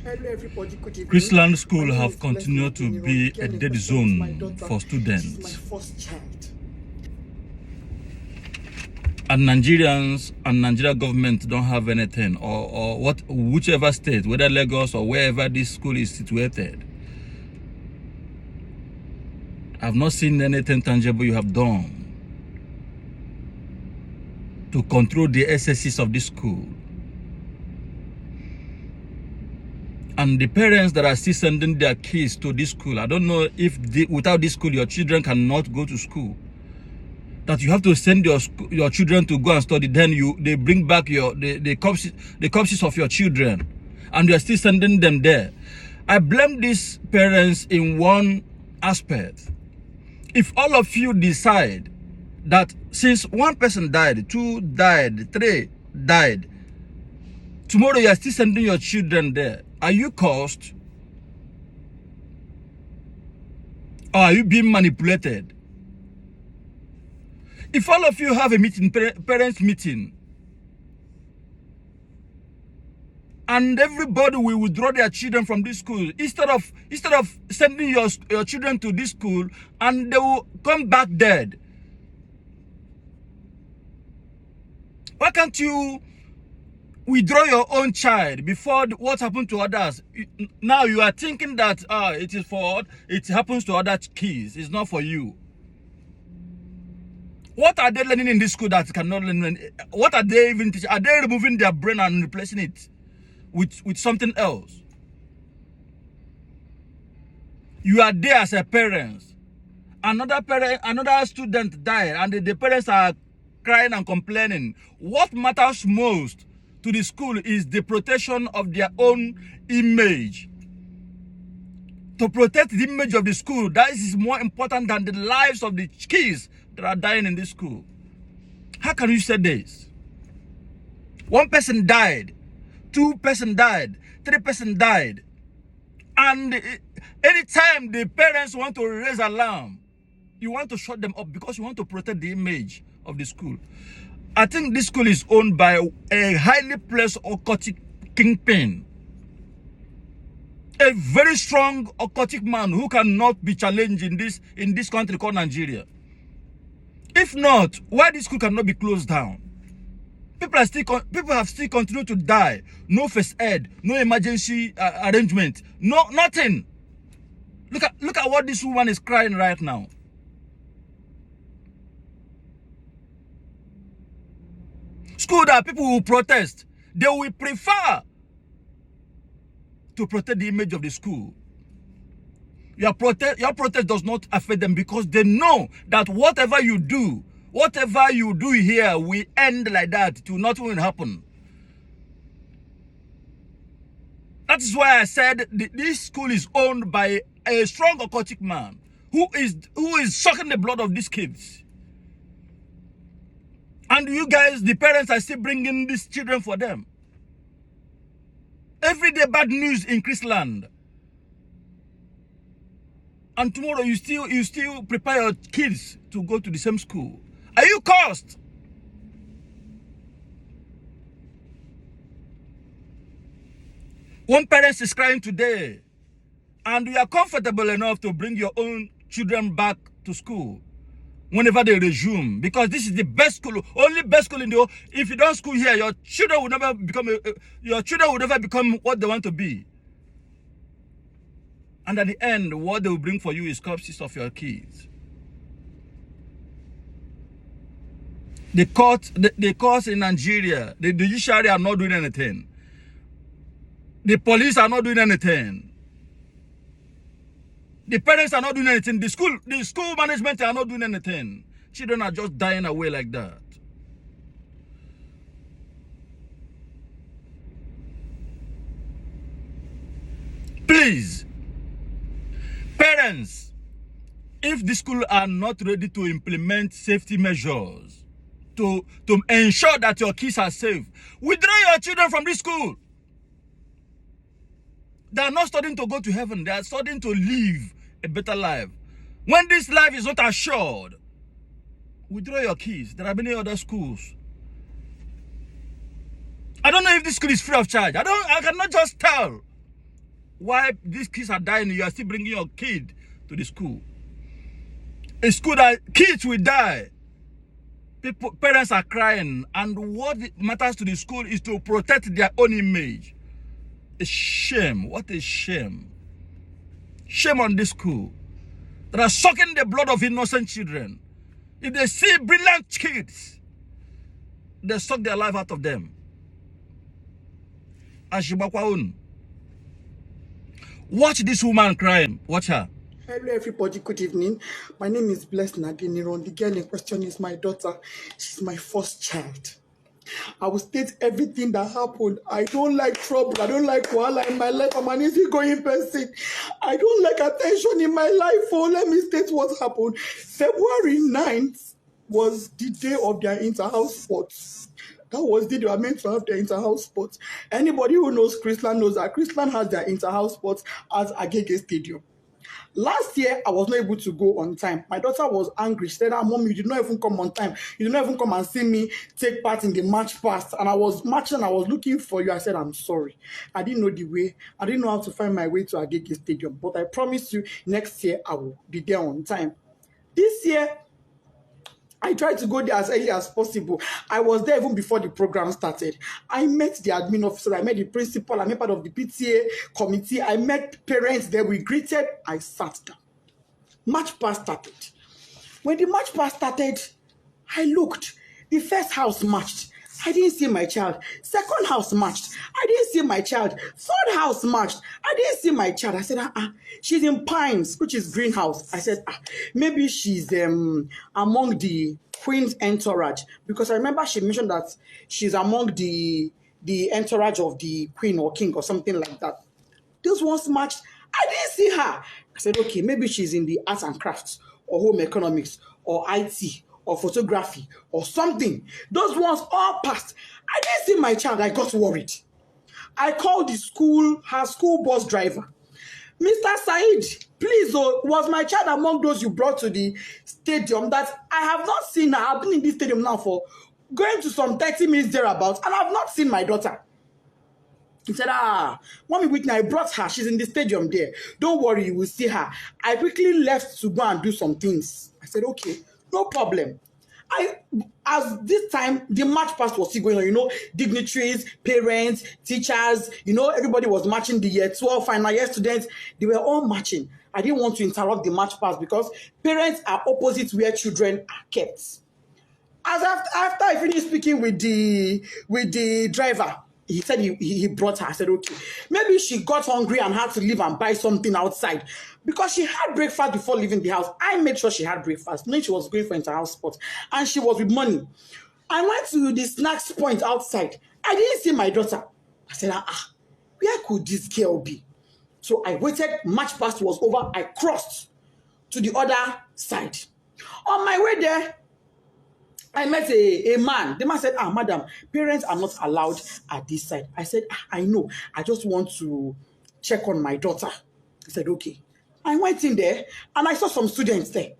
Hello everybody, good evening. Chrisland School have continued to be a dead zone for students. My first child. And Nigerians and Nigeria government don't have anything, or whichever state, whether Lagos or wherever this school is situated. I've not seen anything tangible you have done to control the excesses of this school. And the parents that are still sending their kids to this school, I don't know if without this school your children cannot go to school. That you have to send your children to go and study, then they bring back the corpses of your children, and you are still sending them there. I blame these parents in one aspect. If all of you decide that since one person died, 2 died, 3 died, tomorrow you are still sending your children there, are you cursed? Or are you being manipulated? If all of you have a meeting, parents meeting, and everybody will withdraw their children from this school, instead of sending your children to this school and they will come back dead, why can't you withdraw your own child before what happened to others? Now you are thinking that it happens to other kids, it's not for you. What are they learning in this school that cannot learn? What are they even teaching? Are they removing their brain and replacing it with something else? You are there as a parent. Another student died, and the parents are crying and complaining. What matters most to the school is the protection of their own image. To protect the image of the school, that is more important than the lives of the kids that are dying in this school. How can you say this? 1 person died, 2 person died, 3 person died, and anytime the parents want to raise alarm, you want to shut them up because you want to protect the image of the school. I think this school is owned by a highly placed occultic kingpin, a very strong occultic man who cannot be challenged in this country called Nigeria. If not, why this school cannot be closed down? People have still continued to die. No first aid, no emergency arrangement, nothing. Look at what this woman is crying right now. School that people will protest, they will prefer to protect the image of the school. Your protest does not affect them because they know that whatever you do here will end like that. Nothing will happen. That is why I said this school is owned by a strong occultic man who is sucking the blood of these kids. And you guys, the parents, are still bringing these children for them. Every day bad news in Chrisland. And tomorrow you still prepare your kids to go to the same school. Are you cursed? One parent is crying today, and you are comfortable enough to bring your own children back to school whenever they resume, because this is the best school, only best school in the world. If you don't school here, your children will never become what they want to be. And at the end, what they will bring for you is corpses of your kids. The courts in Nigeria, the judiciary are not doing anything. The police are not doing anything. The parents are not doing anything. The school management are not doing anything. Children are just dying away like that. Please, parents, if the school are not ready to implement safety measures to ensure that your kids are safe, withdraw your children from this school. They are not studying to go to heaven. They are studying to live a better life. When this life is not assured, withdraw your kids. There are many other schools. I don't know if this school is free of charge. I cannot just tell. Why these kids are dying, you are still bringing your kid to the school. A school that kids will die. Parents are crying, and what matters to the school is to protect their own image. A shame. What a shame. Shame on this school that are sucking the blood of innocent children. If they see brilliant kids, they suck their life out of them. Ashibakwaun. Watch this woman crying. Watch her. Hello, everybody. Good evening. My name is Blessed Nadine. The girl in question is my daughter. She's my first child. I will state everything that happened. I don't like trouble. I don't like wahala in my life. I'm an easygoing person. I don't like attention in my life. Oh, let me state what happened. February 9th was the day of their inter-house sports. That was the day they were meant to have their inter-house sports. Anybody who knows Chrisland knows that Chrisland has their inter-house sports at Agege Stadium. Last year, I was not able to go on time. My daughter was angry. She said, Mom, you did not even come on time. You did not even come and see me take part in the match past. And I was marching, I was looking for you. I said, I'm sorry. I didn't know the way. I didn't know how to find my way to Agege Stadium. But I promise you, next year, I will be there on time. This year, I tried to go there as early as possible. I was there even before the program started. I met the admin officer, I met the principal, I met part of the PTA committee, I met parents there, we greeted, I sat down. Match pass started. When the match pass started, I looked. The first house matched. I didn't see my child. Second house matched. I didn't see my child. Third house matched. I didn't see my child. I said, she's in Pines, which is greenhouse. I said, maybe she's among the Queen's entourage. Because I remember she mentioned that she's among the entourage of the Queen or King or something like that. Those ones matched. I didn't see her. I said, okay, maybe she's in the arts and crafts or home economics or IT or photography or something. Those ones all passed. I didn't see my child. I got worried. I called the school, her school bus driver. Mr. Said, please, was my child among those you brought to the stadium? That I have not seen her. I've been in this stadium now for going to some 30 minutes thereabouts, and I've not seen my daughter. He said, Mommy Whitney, I brought her. She's in the stadium there. Don't worry, you will see her. I quickly left to go and do some things. I said, okay, no problem. As this time, the match pass was still going on, dignitaries, parents, teachers, everybody was matching the year 12 final year students. They were all matching. I didn't want to interrupt the match pass because parents are opposite where children are kept. As after I finished speaking with the driver, he said he brought her. I said, okay. Maybe she got hungry and had to leave and buy something outside. Because she had breakfast before leaving the house. I made sure she had breakfast. Knowing she was going for inter-house sports. And she was with money. I went to the snacks point outside. I didn't see my daughter. I said, where could this girl be? So I waited. Match past was over. I crossed to the other side. On my way there, I met a man. The man said, madam, parents are not allowed at this side. I said, I know. I just want to check on my daughter. He said, okay. I went in there and I saw some students there.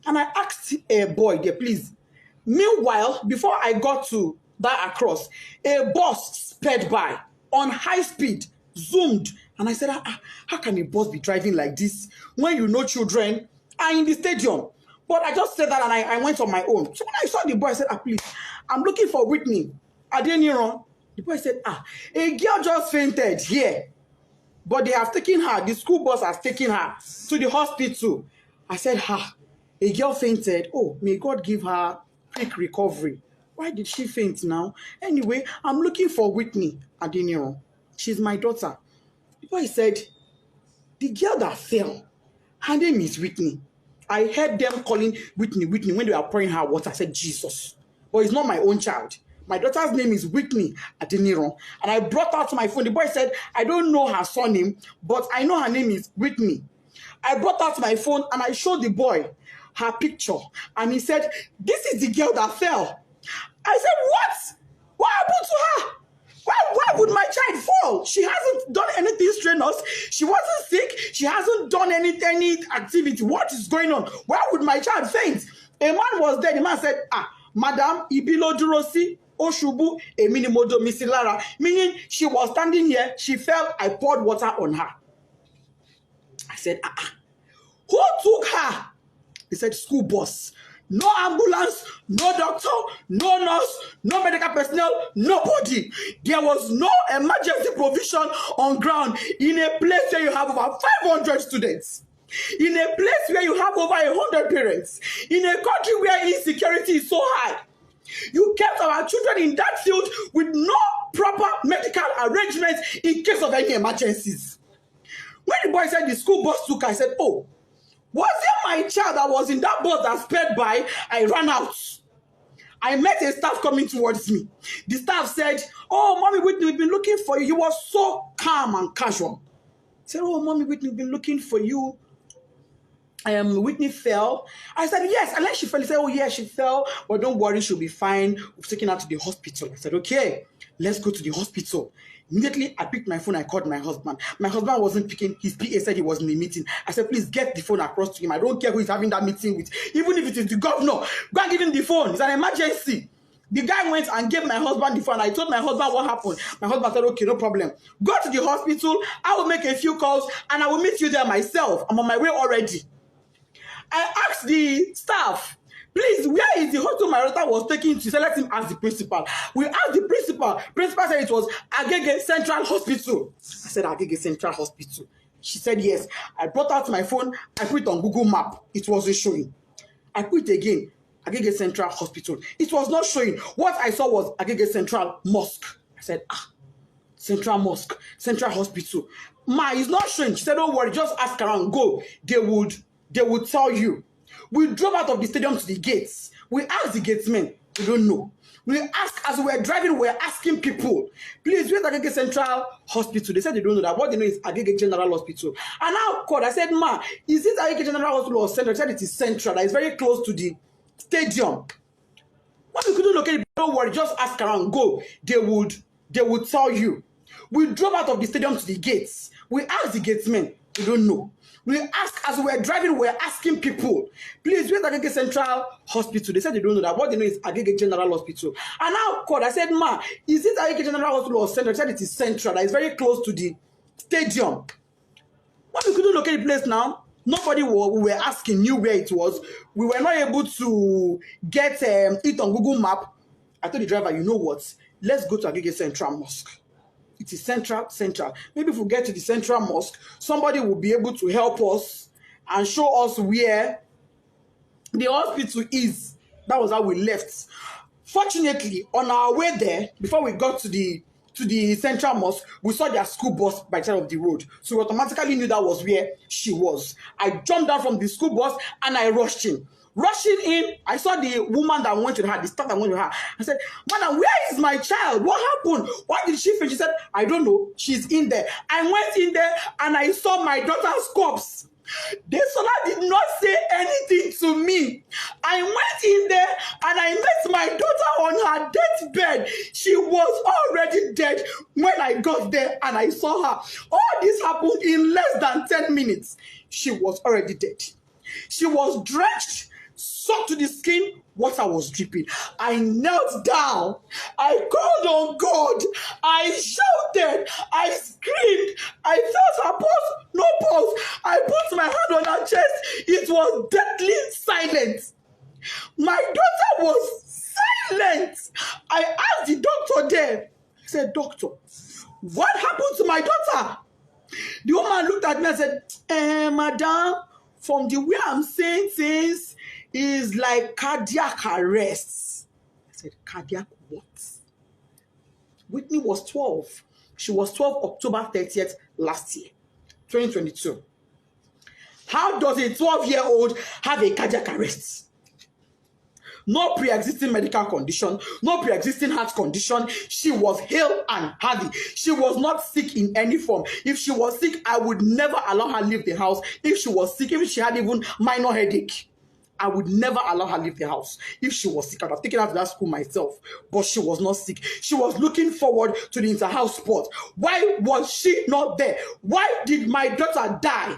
And I asked a boy there, please. Meanwhile, before I got to that across, a bus sped by on high speed, zoomed. And I said, how can a bus be driving like this when children are in the stadium? But I just said that and I went on my own. So when I saw the boy, I said, please, I'm looking for Whitney. The boy said, a girl just fainted here. But they have taken her, the school bus has taken her to the hospital. I said, a girl fainted. Oh, may God give her quick recovery. Why did she faint now? Anyway, I'm looking for Whitney Adeniro. She's my daughter. The boy said, the girl that fell, her name is Whitney. I heard them calling Whitney when they were pouring her water. I said, Jesus. But it's not my own child. My daughter's name is Whitney Adeniro. And I brought her to my phone. The boy said, I don't know her surname, but I know her name is Whitney. I brought her to my phone and I showed the boy her picture. And he said, this is the girl that fell. I said, what? What happened to her? Why would my child fall? She hasn't done anything strenuous. She wasn't sick. She hasn't done any activity. What is going on? Why would my child faint? A man was there. The man said, Madam, Ibilo Durosi. Oshubu, Emini Modo Misilara. Meaning she was standing here, she fell, I poured water on her. I said, who took her? He said, school bus. No ambulance, no doctor, no nurse, no medical personnel, nobody. There was no emergency provision on ground in a place where you have over 500 students. In a place where you have over 100 parents. In a country where insecurity is so high. You kept our children in that field with no proper medical arrangements in case of any emergencies. When the boy said the school bus took her, I said, oh, was it my child that was in that bus that sped by? I ran out. I met a staff coming towards me. The staff said, oh, Mommy Whitney, we've been looking for you. He was so calm and casual. I said, oh, Mommy Whitney, we've been looking for you. Whitney fell. I said, yes. And then she fell. He said, oh, yeah, she fell. But don't worry, she'll be fine. We've taken her to the hospital. I said, okay, let's go to the hospital. Immediately, I picked my phone. I called my husband. My husband wasn't picking. His PA said he was in a meeting. I said, please get the phone across to him. I don't care who is having that meeting with. Even if it is the governor, go and give him the phone. It's an emergency. The guy went and gave my husband the phone. I told my husband what happened. My husband said, okay, no problem. Go to the hospital. I will make a few calls and I will meet you there myself. I'm on my way already. I asked the staff, please, where is the hospital my daughter was taken to? So let him ask the principal. We asked the principal. Principal said it was Agege Central Hospital. I said, Agege Central Hospital. She said, yes. I brought out my phone. I put it on Google Map. It wasn't showing. I put it again, Agege Central Hospital. It was not showing. What I saw was Agege Central Mosque. I said, Central Mosque, Central Hospital. Ma, it's not showing. She said, don't worry, just ask around. Go. They would tell you. We drove out of the stadium to the gates. We asked the gatesmen. They don't know. We asked, as we were driving, we were asking people, please, where's Agege Central Hospital? They said they don't know that. What they know is Agege General Hospital. And I called. I said, ma, is it Agege General Hospital or Central? They said it is Central. That is very close to the stadium. When we couldn't locate it, don't worry, just ask around. Go. They would tell you. We drove out of the stadium to the gates. We asked the gatesmen. They don't know. We asked, as we were driving, we were asking people, please, where's Agege Central Hospital? They said they don't know that. What they know is Agege General Hospital. And I called. I said, ma, is it Agege General Hospital or Central? They said it is Central. That is very close to the stadium. When we couldn't locate the place now, nobody we were asking knew where it was. We were not able to get it on Google Map. I told the driver, you know what? Let's go to Agege Central Mosque. It is central. Maybe if we get to the Central Mosque, somebody will be able to help us and show us where the hospital is. That was how we left. Fortunately, on our way there, before we got to the Central Mosque, we saw their school bus by the side of the road. So we automatically knew that was where she was. I jumped down from the school bus and I rushed in. Rushing in, I saw the woman that went to her, the staff that went to her. I said, madam, where is my child? What happened? Why did she faint? She said, I don't know. She's in there. I went in there and I saw my daughter's corpse. The Sola did not say anything to me. I went in there and I met my daughter on her deathbed. She was already dead when I got there and I saw her. All this happened in less than 10 minutes. She was already dead. She was drenched, soaked to the skin, water was dripping. I knelt down. I called on God. I shouted. I screamed. I felt her pulse. No pulse. I put my hand on her chest. It was deathly silent. My daughter was silent. I asked the doctor there. I said, doctor, what happened to my daughter? The woman looked at me and said, madam, from the way I'm saying things, is like cardiac arrest. I said, cardiac what? Whitney was 12. She was 12 October 30th last year, 2022. How does a 12-year-old have a cardiac arrest? No pre-existing medical condition, no pre-existing heart condition. She was hale and healthy. She was not sick in any form. If she was sick, I would never allow her leave the house. If she was sick, if she had even minor headache, I would never allow her leave the house. If she was sick, I would have taken her to that school myself. But she was not sick. She was looking forward to the inter-house sport. Why was she not there? Why did my daughter die?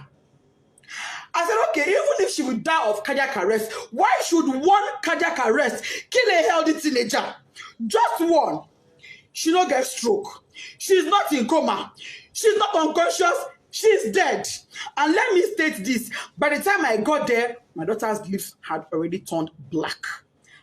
I said, okay, even if she would die of cardiac arrest, why should one cardiac arrest kill a healthy teenager? Just one. She don't get stroke. She's not in coma. She's not unconscious. She's dead. And let me state this. By the time I got there, my daughter's lips had already turned black.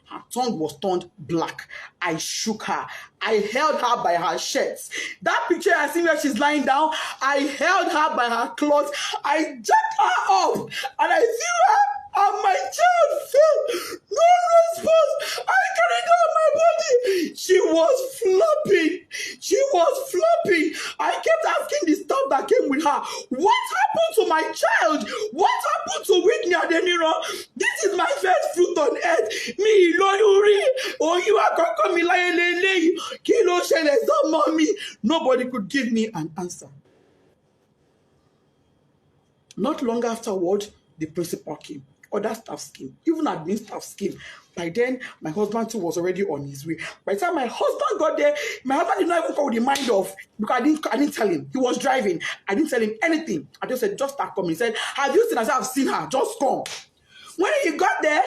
Her tongue was turned black. I shook her. I held her by her shirts. That picture I see where she's lying down, I held her by her clothes. I jacked her up and I threw her and my child fell. No response. I carried her on my body. She was flopping. She was flopping. I kept asking the staff that came with her, what happened to my child? What happened to Whitney Adeniro? This is my first fruit on earth. Me, Lori, oh, you are going to come in Kilo shele so mommy. Nobody could give me an answer. Not long afterward, the principal came. Other staff came. Even admin staff came. By then, my husband too was already on his way. By the time my husband got there, my husband did not even come with the mind of, because I didn't tell him. He was driving. I didn't tell him anything. I just said, just start coming. He said, have you seen her? I said, I've seen her. Just come. When he got there,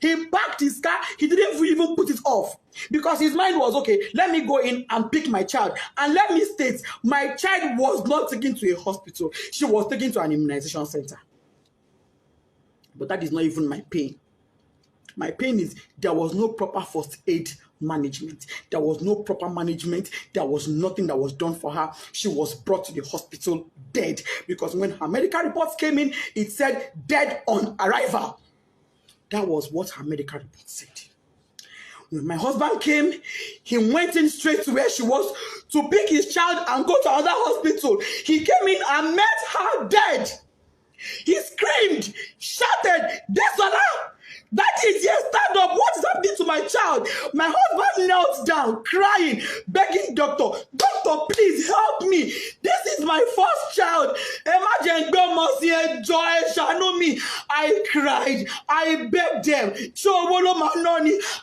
he parked his car. He didn't even put it off because his mind was, okay, let me go in and pick my child. And let me state, my child was not taken to a hospital. She was taken to an immunization center. But that is not even my pain. My pain is there was no proper first aid management. There was no proper management. There was nothing that was done for her. She was brought to the hospital dead because when her medical reports came in, it said dead on arrival. That was what her medical report said. When my husband came, he went in straight to where she was to pick his child and go to another hospital. He came in and met her dead. He screamed, shouted, "Desola! That is, yes, stand up. What is happening to my child?" My husband knelt down, crying, begging doctor, please help me. This is my first child. Imagine, joy, me. I cried. I begged them.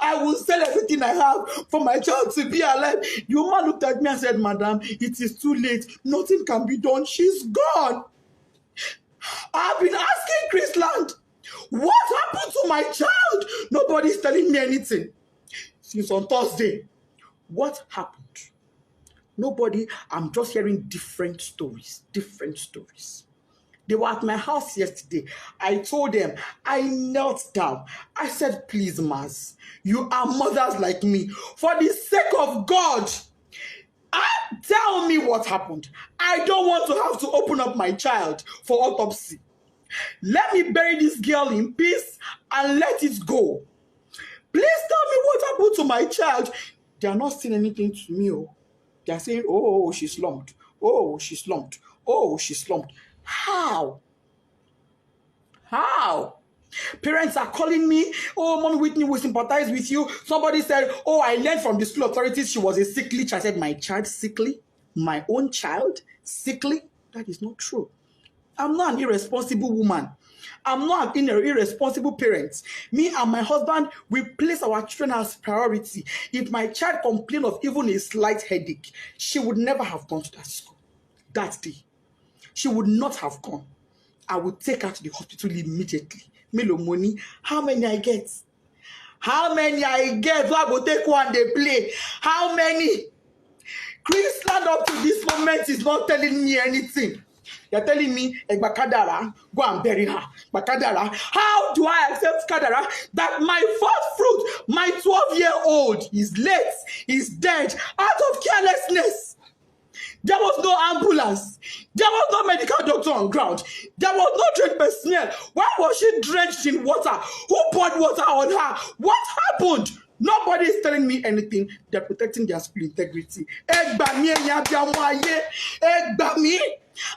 I will sell everything I have for my child to be alive. The woman looked at me and said, "Madam, it is too late. Nothing can be done. She's gone." I've been asking Chrisland, what happened to my child? Nobody's telling me anything. Since on Thursday, what happened? Nobody. I'm just hearing different stories. They were at my house yesterday. I told them, I knelt down. I said, please, Maz, you are mothers like me. For the sake of God, tell me what happened. I don't want to have to open up my child for autopsy. Let me bury this girl in peace and let it go. Please tell me what happened to my child. They are not saying anything to me. They are saying, oh, she's slumped. Oh, she's slumped. Oh, she's slumped. How? Parents are calling me, oh, Mommy Whitney will sympathize with you. Somebody said, oh, I learned from the school authorities she was a sickly child. I said, my child sickly? My own child sickly? That is not true. I'm not an irresponsible woman. I'm not an irresponsible parent. Me and my husband, we place our children as priority. If my child complained of even a slight headache, she would never have gone to that school that day. She would not have gone. I would take her to the hospital immediately. Melo money. How many I get? So I go take one, they play. How many? Chrisland up to this moment is not telling me anything. You're telling me, Kadara, go and bury her. Kadara, how do I accept Kadara that my first fruit, my 12-year-old, is late, is dead, out of carelessness? There was no ambulance. There was no medical doctor on ground. There was no trained personnel. Why was she drenched in water? Who poured water on her? What happened? Nobody is telling me anything. They're protecting their school integrity.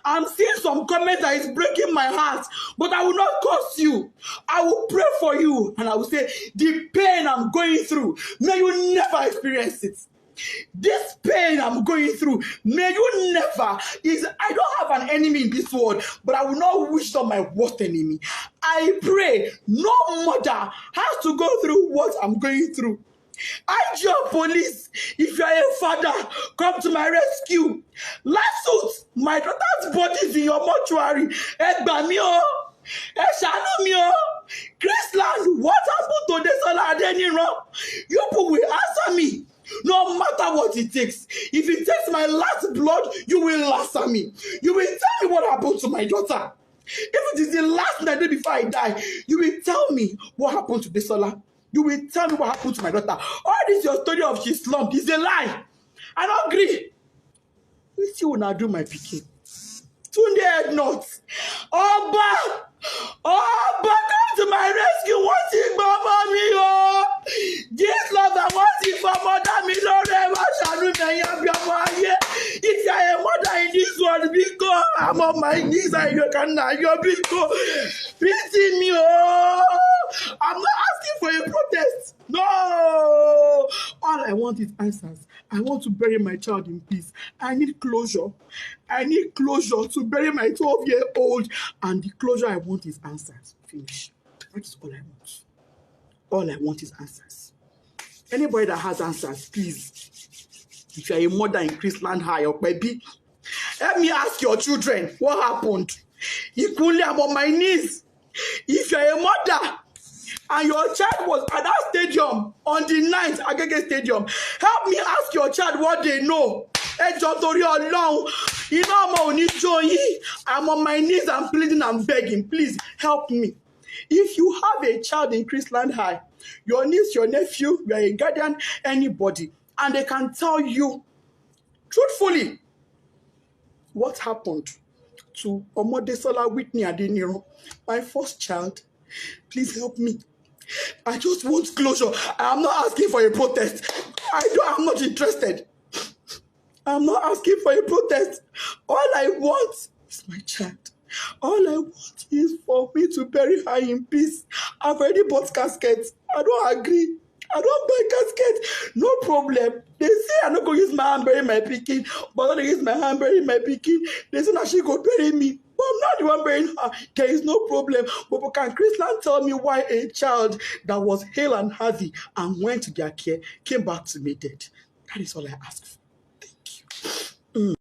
I'm seeing some comments that is breaking my heart, but I will not curse you. I will pray for you, and I will say, the pain I'm going through, may you never experience it. This pain I'm going through, may you never. I don't have an enemy in this world, but I will not wish on my worst enemy. I pray no mother has to go through what I'm going through. IG police, if you are a father, come to my rescue. Last suit, my daughter's body is in your mortuary. Ẹ gbà mí o. Ẹ ṣàánú mi o. Chrisland, what happened to Desola Adeniran? You people will answer me. No matter what it takes. If it takes my last blood, you will answer me. You will tell me what happened to my daughter. If it is the last night before I die, you will tell me what happened to Desola. You will tell me what happened to my daughter. All this your story of she slumped is a lie. I don't agree. You see when I do my picking. Tunde head nuts. Oba! Oba, come to my rescue. What's it, Mama mi o? This love and what's it for mother mi lore ma shanu me yan bi omo aye. If you are a mother in this world, because I'm on my knees and you can now your because pity me oh. I'm not asking for a protest. No. All I want is answers. I want to bury my child in peace. I need closure. I need closure to bury my 12-year-old. And the closure I want is answers. Finish. That is all I want. All I want is answers. Anybody that has answers, please. If you are a mother in Chrisland High or baby, let me ask your children what happened. Equally, I'm on my knees. If you are a mother and your child was at that stadium on the 9th Agege Stadium, help me ask your child what they know. I'm on my knees, I'm pleading, I'm begging. Please help me. If you have a child in Chrisland High, your niece, your nephew, you are a guardian, anybody, and they can tell you truthfully what happened to Omodesola Whitney Adeniran, my first child, please help me. I just want closure. I am not asking for a protest. I'm not interested. I'm not asking for a protest. All I want is my child. All I want is for me to bury her in peace. I've already bought caskets. I don't agree. I don't buy casket. No problem. They say I'm not going to use my hand bury my pikin, but I'm going to use my hand bury my pikin. They say that she go bury me. But I'm not the one burying her. There is no problem. But can Chrisland tell me why a child that was hale and healthy and went to their care came back to me dead? That is all I ask for. Thank you.